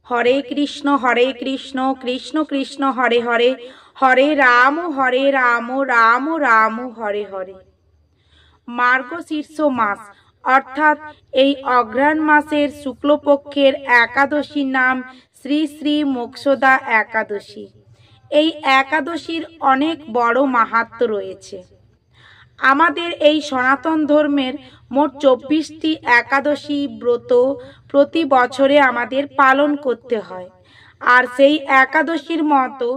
হরে কৃষ্ণ কৃষ্ণ কৃষ্ণ হরে হরে, হরে রাম রাম রাম হরে হরে। মার্গশীর্ষ মাস অর্থাৎ এই অঘ্রাণ মাসের শুক্লপক্ষের একাদশীর নাম শ্রী শ্রী মোক্ষদা একাদশী। এই একাদশীর অনেক বড় মাহাত্ম্য রয়েছে। আমাদের এই সনাতন ধর্মের মোট 24টি একাদশী ব্রত প্রতি বছরে আমাদের পালন করতে হয়। আর সেই একাদশীর মতো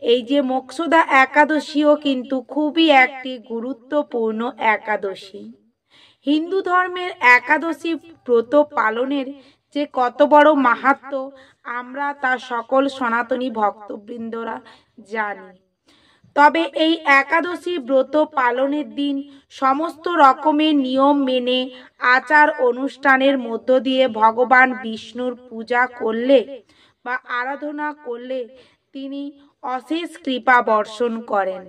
এই যে মোক্ষদা একাদশীও কিন্তু খুবই একটি গুরুত্বপূর্ণ একাদশী। হিন্দু ধর্মের একাদশী ব্রত পালনের যে কত বড় মাহাত্ম্য আমরা তা সকল সনাতনী ভক্তবৃন্দরা জানি। তবে এই একাদশী ব্রত পালনের দিন সমস্ত রকমের নিয়ম মেনে আচার অনুষ্ঠানের মধ্য দিয়ে ভগবান বিষ্ণুর পূজা করলে বা আরাধনা করলে তিনি অশেষ কৃপা বর্ষণ করেন।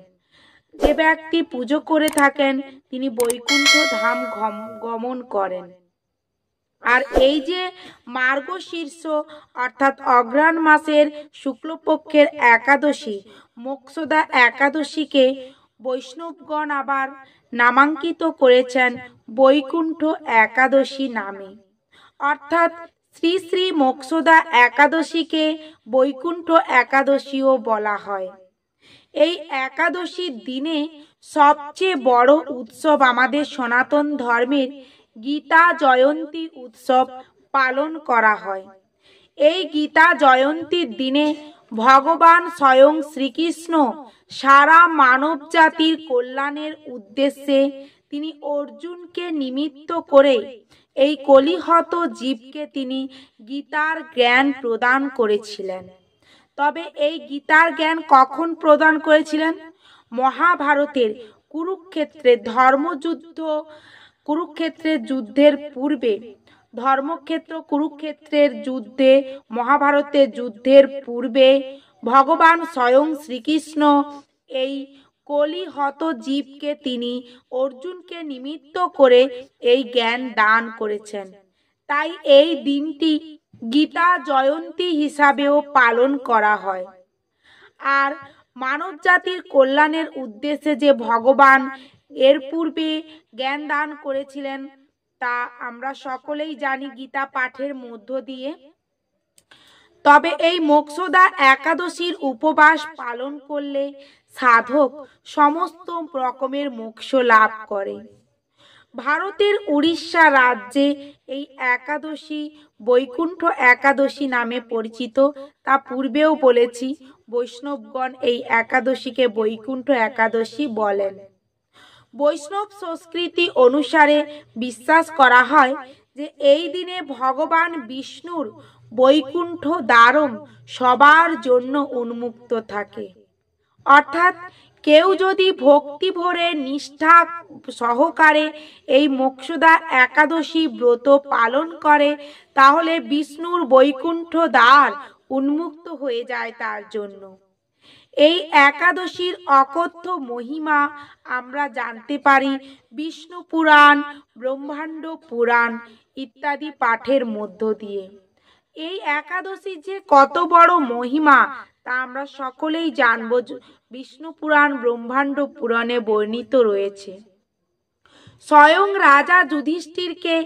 যে ব্যক্তি পুজো করে থাকেন তিনি বৈকুণ্ঠ ধাম গমন করেন। আর এই যে মার্গশীর্ষ অর্থাৎ অঘ্রাণ মাসের শুক্লপক্ষের একাদশী মোক্ষদা একাদশীকে বৈষ্ণবগণ আবার নামাঙ্কিত করেছেন বৈকুণ্ঠ একাদশী নামে। অর্থাৎ শ্রী শ্রী মোক্ষদা একাদশীকে বৈকুণ্ঠ একাদশীও বলা হয়। এই একাদশীর দিনে সবচেয়ে বড় উৎসব আমাদের সনাতন ধর্মের গীতা জয়ন্তী উৎসব পালন করা হয়। এই গীতা জয়ন্তীর দিনে ভগবান স্বয়ং শ্রীকৃষ্ণ সারা মানব জাতির কল্যাণের উদ্দেশ্যে তিনি অর্জুনকে নিমিত্ত করে এই কলিহত জীবকে তিনি গীতার জ্ঞান প্রদান করেছিলেন। তবে এই গীতার জ্ঞান কখন প্রদান করেছিলেন? মহাভারতের কুরুক্ষেত্রের যুদ্ধের পূর্বে, কুরুক্ষেত্রের যুদ্ধে, মহাভারতের যুদ্ধের পূর্বে ভগবান স্বয়ং শ্রীকৃষ্ণ এই কলিহত জীবকে তিনি অর্জুনকে নিমিত্ত করে এই জ্ঞান দান করেছেন। তাই এই দিনটি গীতা জয়ন্তী হিসাবেও পালন করা হয়। আর মানব জাতির কল্যাণের উদ্দেশ্যে যে ভগবান এর পূর্বে জ্ঞান দান করেছিলেন তা আমরা সকলেই জানি গীতা পাঠের মধ্য দিয়ে। তবে এই মোক্ষদা একাদশীর উপবাস পালন করলে সাধক সমস্ত রকমের মোক্ষ লাভ করে। ভারতের উড়িষ্যা রাজ্যে এই একাদশী বৈকুণ্ঠ একাদশী নামে পরিচিত। তা পূর্বেও বলেছি, বৈষ্ণবগণ এই একাদশীকে বৈকুণ্ঠ একাদশী বলেন। বৈষ্ণব সংস্কৃতি অনুসারে বিশ্বাস করা হয় যে এই দিনে ভগবান বিষ্ণুর বৈকুণ্ঠ দ্বারম সবার জন্য উন্মুক্ত থাকে। অর্থাৎ কেউ যদি ভক্তি ভরে নিষ্ঠা সহকারে এই মোক্ষদা একাদশী ব্রত পালন করে তাহলে বিষ্ণুর বৈকুণ্ঠ দ্বার উন্মুক্ত হয়ে যায় তার জন্য। এই একাদশীর অকথ্য মহিমা আমরা জানতে পারি বিষ্ণু পুরাণ, ব্রহ্মাণ্ড পুরাণ ইত্যাদি পাঠের মধ্য দিয়ে। এই একাদশীর যে কত বড় মহিমা তা আমরা সকলেই জানব। বিষ্ণু পুরাণ, ব্রহ্মাণ্ড পুরাণে বর্ণিত রয়েছে। স্বয়ং রাজা যুধিষ্ঠিরকে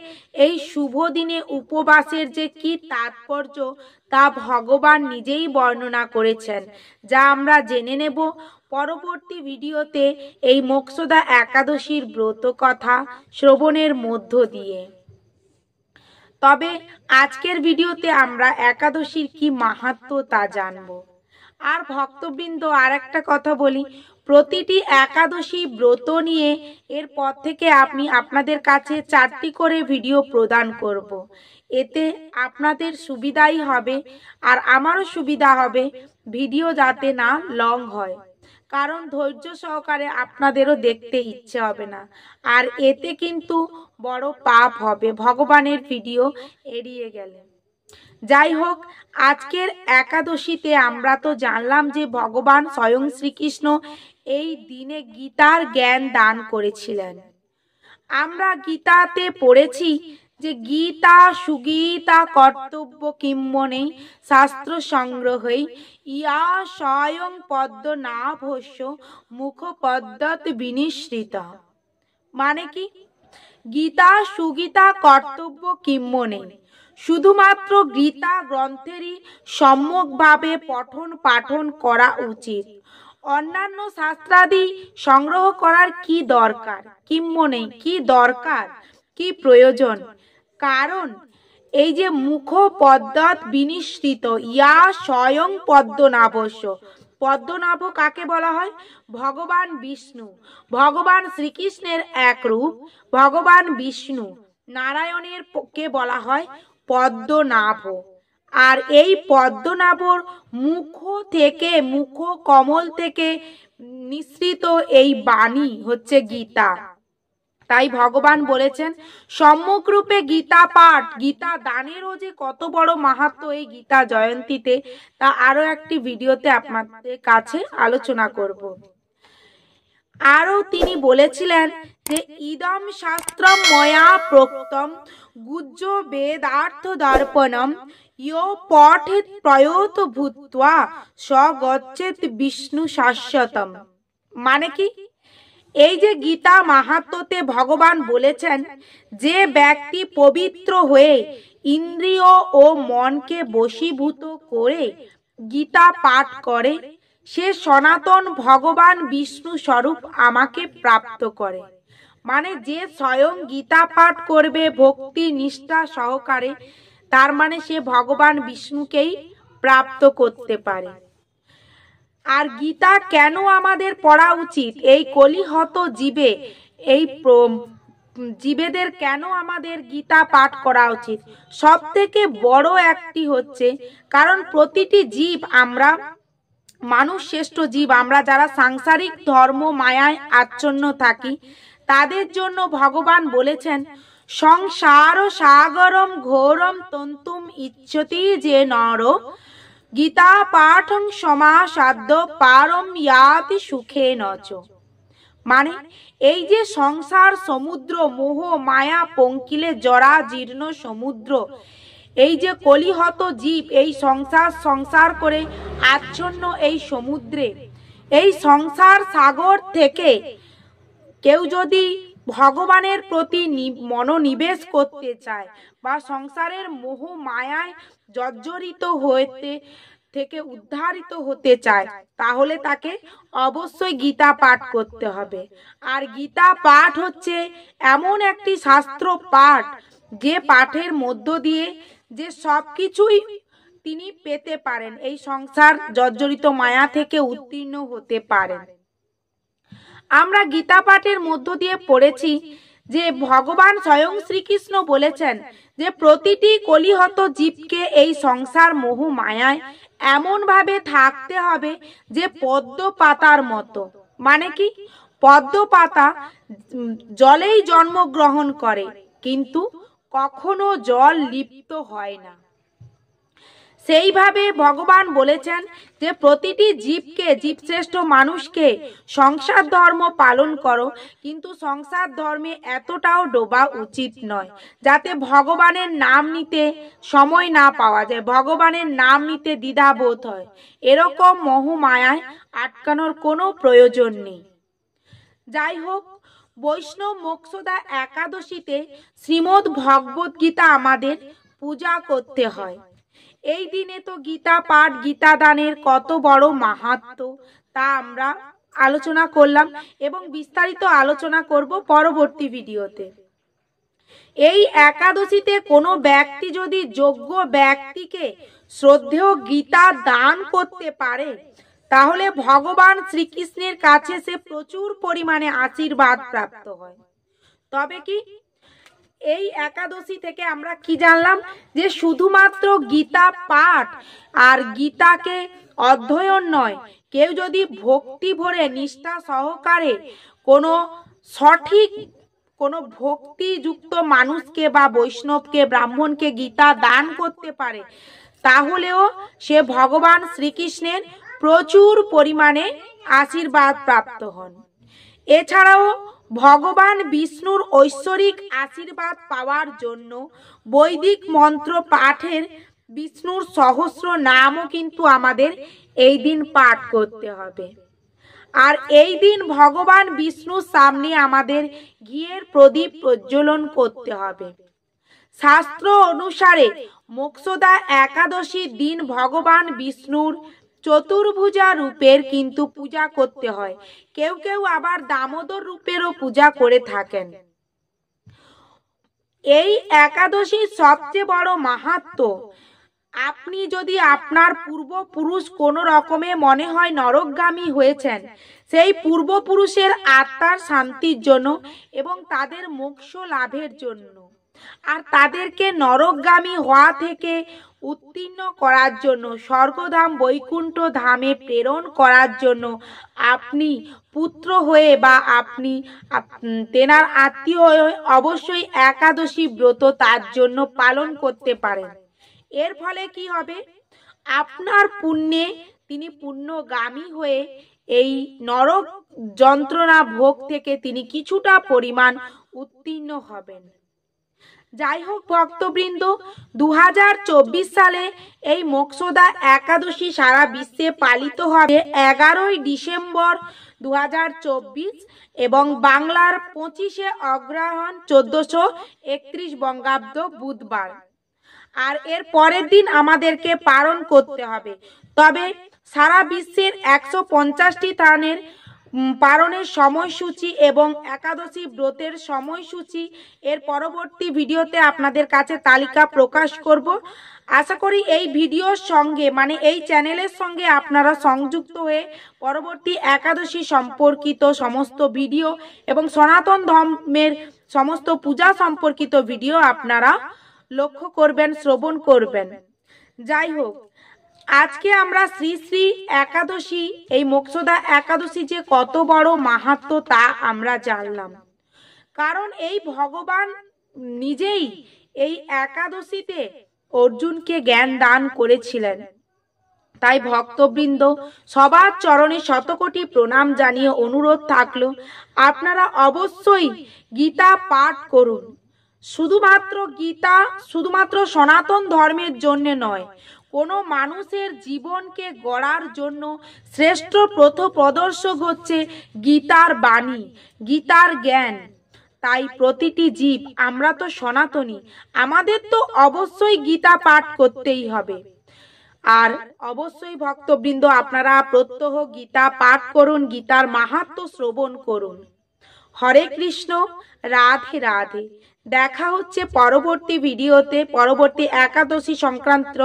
এই শুভ দিনে উপবাসের যে কি তাৎপর্য তা ভগবান নিজেই বর্ণনা করেছেন, যা আমরা জেনে নেব পরবর্তী ভিডিওতে এই মোক্ষদা একাদশীর ব্রত কথা শ্রবণের মধ্য দিয়ে। তবে আজকের ভিডিওতে আমরা একাদশীর কি মাহাত্ম্য তা জানব। আর ভক্তবৃন্দ, আর একটা কথা বলি, প্রতিটি একাদশী ব্রত নিয়ে এরপর থেকে আমি আপনাদের কাছে 4টি করে ভিডিও প্রদান করব। এতে আপনাদের সুবিধাই হবে আর আমারও সুবিধা হবে, ভিডিও যাতে না লং হয়। কারণ ধৈর্য সহকারে আপনাদেরও দেখতে ইচ্ছে হবে না, আর এতে কিন্তু বড় পাপ হবে ভগবানের ভিডিও এড়িয়ে গেলে। যাই হোক, আজকের একাদশীতে আমরা তো জানলাম যে ভগবান স্বয়ং শ্রীকৃষ্ণ এই দিনে গীতার জ্ঞান দান করেছিলেন। আমরা গীতাতে পড়েছি যে গীতা সুগীতা কর্তব্য কিম্মনে শাস্ত্র সংগ্রহে ইয়া স্বয়ং পদ্মনাভস্য মুখ পদ্মত বিনিশ্রিত। মানে কি? গীতা সুগীতা কর্তব্য কিম্মনে, শুধুমাত্র গীতা গ্রন্থেরই সম্যকভাবে পঠন পাঠন করা উচিত। অন্যান্য শাস্ত্রাদি সংগ্রহ করার কি দরকার? কিম্মনে, কি দরকার, কি প্রয়োজন? কারণ এই যে মুখ পদ্মত বিনিশ্রিত ইয়া স্বয়ং পদ্মনাভস্য, পদ্মনাভ কাকে বলা হয়? ভগবান বিষ্ণু। ভগবান শ্রীকৃষ্ণের এক রূপ ভগবান বিষ্ণু, নারায়ণের কে বলা হয় পদ্মনাভ। আর এই পদ্মনাভর মুখ থেকে, মুখ কমল থেকে নিঃসৃত এই বাণী হচ্ছে গীতা। তাই ভগবান বলেছেন সম্যক রূপে গীতা পাঠ, গীতা দানেরও যে কত বড় মাহাত্ম্য এই গীতা জয়ন্তীতে, তা আরো একটি ভিডিওতে আপনাদের কাছে আলোচনা করব। আরও তিনি বলেছিলেন যে ইদম শাস্ত্রম ময়া প্রোক্তম গুজ্জ বেদার্থ দর্পণম ইয়ো পঠেত প্রয়ত ভূত্বা স গচ্ছেত বিষ্ণু শাশ্বতম। মানে কি? এই যে গীতা মাহাত্ম্যতে ভগবান বলেছেন যে ব্যক্তি পবিত্র হয়ে ইন্দ্রিয় ও মনকে বশীভূত করে গীতা পাঠ করে, সে সনাতন ভগবান বিষ্ণু স্বরূপ আমাকে প্রাপ্ত করে। মানে যে স্বয়ং গীতা পাঠ করবে ভক্তি নিষ্ঠা সহকারে, তার মানে সে ভগবান বিষ্ণুকেই প্রাপ্ত করতে পারে। আর গীতা কেন আমাদের পড়া উচিত? এই কলিহত জীবে, এই জীবেদের কেন আমাদের গীতা পাঠ করা উচিত? সব থেকে বড় একটি হচ্ছে কারণ প্রতিটি জীব, আমরা মানুষ শ্রেষ্ঠ জীব, আমরা যারা সাংসারিক ধর্ম মায়ায় আচ্ছন্ন থাকি, তাদের জন্য ভগবান বলেছেন সংসার সাগরম ঘোরম তন্তুম ইচ্ছতি যে নর গীতা পাঠং সমাসাদ্য পারম ইয়াতি সুখে নচ। মানে এই যে সংসার সমুদ্র, মোহ মায়া পঙ্কিলে জরা জীর্ণ সমুদ্র, এই যে কলিহত জীব এই সংসার করে আচ্ছন্ন এই সমুদ্রে, এই সংসার সাগর থেকে কেউ যদি ভগবানের প্রতি মনোনিবেশ করতে চায় বা সংসারের মোহ মায়ায় জর্জরিত হতে থেকে উদ্ধারিত হতে চায়, তাহলে তাকে অবশ্যই গীতা পাঠ করতে হবে। আর গীতা পাঠ হচ্ছে এমন একটি শাস্ত্র পাঠ যে পাঠের মধ্য দিয়ে যে সবকিছুই তিনি পেতে পারেন, এই সংসার জর্জরিত মায়া থেকে উত্তীর্ণ হতে পারেন। আমরা গীতা পাঠের মধ্য দিয়ে পড়েছি যে ভগবান স্বয়ং শ্রীকৃষ্ণ বলেছেন যে প্রতিটি কলিহত জীবকে এই সংসার মোহ মায়ায় এমন ভাবে থাকতে হবে যে পদ্ম পাতার মতো। মানে কি? পদ্ম পাতা জলেই জন্মগ্রহণ করে কিন্তু কখনো জল লিপ্ত হয় না। সেইভাবে ভগবান বলেছেন যে প্রতিটি জীবকে, জীবশ্রেষ্ঠ মানুষকে সংসার ধর্ম পালন করো, কিন্তু সংসার ধর্মে এতটাও ডোবা উচিত নয় যাতে ভগবানের নাম নিতে সময় না পাওয়া যায়, ভগবানের নাম নিতে দ্বিধাবোধ হয়। এরকম মোহমায়ায় আটকানোর কোনো প্রয়োজন নেই। যাই হোক, বৈষ্ণব মোক্ষদা একাদশীতে শ্রীমদ্ ভগবত গীতা আমাদের পূজা করতে হয়। এই দিনে তো গীতা পাঠ, গীতা দানের কত বড় মাহাত্ম্য তা আমরা আলোচনা করলাম এবং বিস্তারিত আলোচনা করব পরবর্তী ভিডিওতে। এই একাদশীতে কোনো ব্যক্তি যদি যোগ্য ব্যক্তিকে শ্রদ্ধেয় গীতা দান করতে পারে, তাহলে ভগবান শ্রীকৃষ্ণের কাছে সে প্রচুর পরিমাণে আশীর্বাদ প্রাপ্ত হয়। তবে কি এই একাদশী থেকে আমরা কি জানলাম? যে শুধুমাত্র গীতা পাঠ আর গীতাকে অধ্যয়ন নয়, কেউ যদি ভক্তি ভরে নিষ্ঠা সহকারে কোনো সঠিক কোনো ভক্তিযুক্ত মানুষকে বা বৈষ্ণবকে, ব্রাহ্মণকে গীতা দান করতে পারে, তাহলেও সে ভগবান শ্রীকৃষ্ণের প্রচুর পরিমাণে আশীর্বাদ প্রাপ্ত হন। এছাড়াও ভগবান বিষ্ণুর ঐশ্বরিক আশীর্বাদ পাওয়ার জন্য বৈদিক মন্ত্র পাঠের বিষ্ণুর সহস্র নামও কিন্তু আমাদের এই দিন পাঠ করতে হবে। আর এই দিন ভগবান বিষ্ণুর সামনে আমাদের ঘিয়ের প্রদীপ প্রজ্বলন করতে হবে। শাস্ত্র অনুসারে মোক্ষদা একাদশীর দিন ভগবান বিষ্ণুর চতুর্ভুজা রূপের কিন্তু পূজা করতে হয়। কেউ কেউ আবার দামোদর রূপেরও পূজা করে থাকেন। এই একাদশীর সবচেয়ে বড় মাহাত্ম্য, আপনি যদি আপনার পূর্বপুরুষ কোনো রকমে মনে হয় নরকগামী হয়েছেন, সেই পূর্বপুরুষের আত্মার শান্তির জন্য এবং তাদের মোক্ষ লাভের জন্য, আর তাদেরকে নরকগামী হওয়া থেকে উত্তীর্ণ করার জন্য, স্বর্গধাম বৈকুণ্ঠ ধামে প্রেরণ করার জন্য আপনি পুত্র হয়ে বা আপনি তেনার আত্মীয় হয়ে অবশ্যই একাদশী ব্রত তার জন্য পালন করতে পারেন। এর ফলে কি হবে, আপনার পুণ্যে তিনি পুণ্যগামী হয়ে এই নরক যন্ত্রণা ভোগ থেকে তিনি কিছুটা পরিমাণ উত্তীর্ণ হবেন। যাই হোক ভক্তবৃন্দ, 2024 সালে এই মোক্ষদা একাদশী সারা বিশ্বে পালিত হবে 11ই ডিসেম্বর 2024 এবং বাংলার 25শে অগ্রহায়ণ 1431 বঙ্গাব্দ বুধবার। আর এর পরের দিন আমাদেরকে পালন করতে হবে। তবে সারা বিশ্বের 150টি স্থানের পালনের সময়সূচি এবং একাদশী ব্রতের সময়সূচি এর পরবর্তী ভিডিওতে আপনাদের কাছে তালিকা প্রকাশ করব। আশা করি এই ভিডিওর সঙ্গে মানে এই চ্যানেলের সঙ্গে আপনারা সংযুক্ত হয়ে পরবর্তী একাদশী সম্পর্কিত সমস্ত ভিডিও এবং সনাতন ধর্মের সমস্ত পূজা সম্পর্কিত ভিডিও আপনারা লক্ষ্য করবেন, শ্রবণ করবেন। যাই হোক, আজকে আমরা শ্রী শ্রী একাদশী, এই মোক্ষদা একাদশী যে কত বড় মাহাত্ম্য তা আমরা জানলাম। কারণ এই ভগবান নিজেই এই একাদশীতে অর্জুনকে জ্ঞান দান করেছিলেন। তাই ভক্তবৃন্দ, সবার চরণে শতকোটি প্রণাম জানিয়ে অনুরোধ থাকলো আপনারা অবশ্যই গীতা পাঠ করুন। শুধুমাত্র সনাতন ধর্মের জন্য নয়, কোনো মানুষের জীবনকে গড়ার জন্য শ্রেষ্ঠ পথপ্রদর্শক হচ্ছে গীতার বাণী, গীতার জ্ঞান। তাই প্রতিটি জীব, আমরা তো সনাতনী, আমাদের তো অবশ্যই গীতা পাঠ করতেই হবে। আর অবশ্যই ভক্তবৃন্দ, আপনারা প্রত্যহ গীতা পাঠ করুন, গীতার মাহাত্ম্য শ্রবণ করুন। হরে কৃষ্ণ, রাধে রাধে। দেখা হচ্ছে পরবর্তী ভিডিওতে, পরবর্তী একাদশী সংক্রান্ত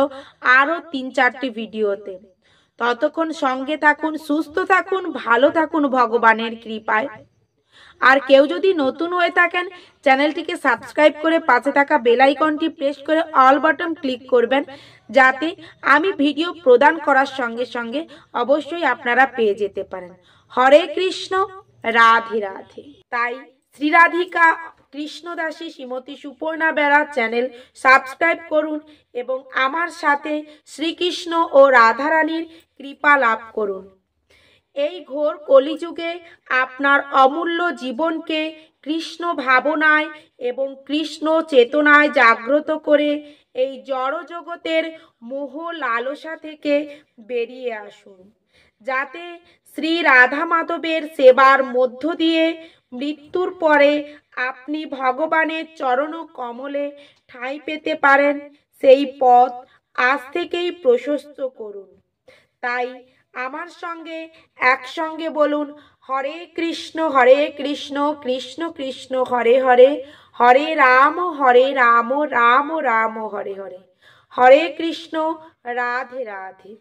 আরো 3-4টি ভিডিওতে। ততক্ষণ সঙ্গে থাকুন, সুস্থ থাকুন, ভালো থাকুন ভগবানের কৃপায়। আর কেউ যদি নতুন হয়ে থাকেন, চ্যানেলটিকে সাবস্ক্রাইব করে পাশে থাকা বেল আইকনটি প্রেস করে অল বাটন ক্লিক করবেন, যাতে আমি ভিডিও প্রদান করার সঙ্গে সঙ্গে অবশ্যই আপনারা পেয়ে যেতে পারেন। হরে কৃষ্ণ, রাধে রাধে। তাই শ্রী রাধিকা কৃষ্ণদাসী শ্রীমতী সুপর্ণা বেরা চ্যানেল সাবস্ক্রাইব করুন এবং আমার সাথে শ্রীকৃষ্ণ ও রাধারানীর কৃপা লাভ করুন। এই ঘোর কলিযুগে আপনার অমূল্য জীবনকে কৃষ্ণ ভাবনায় এবং কৃষ্ণ চেতনায় জাগ্রত করে এই জড় জগতের মোহ লালসা থেকে বেরিয়ে আসুন, যাতে শ্রী রাধা মাধবের সেবার মধ্য দিয়ে মৃত্যুর পরে আপনি ভগবানের চরণ কমলে ঠাঁই পেতে পারেন। সেই পথ আজ থেকেই প্রশস্ত করুন। তাই আমার সঙ্গে একসঙ্গে বলুন, হরে কৃষ্ণ কৃষ্ণ কৃষ্ণ হরে হরে, হরে রাম রাম রাম হরে হরে। হরে কৃষ্ণ, রাধে রাধে।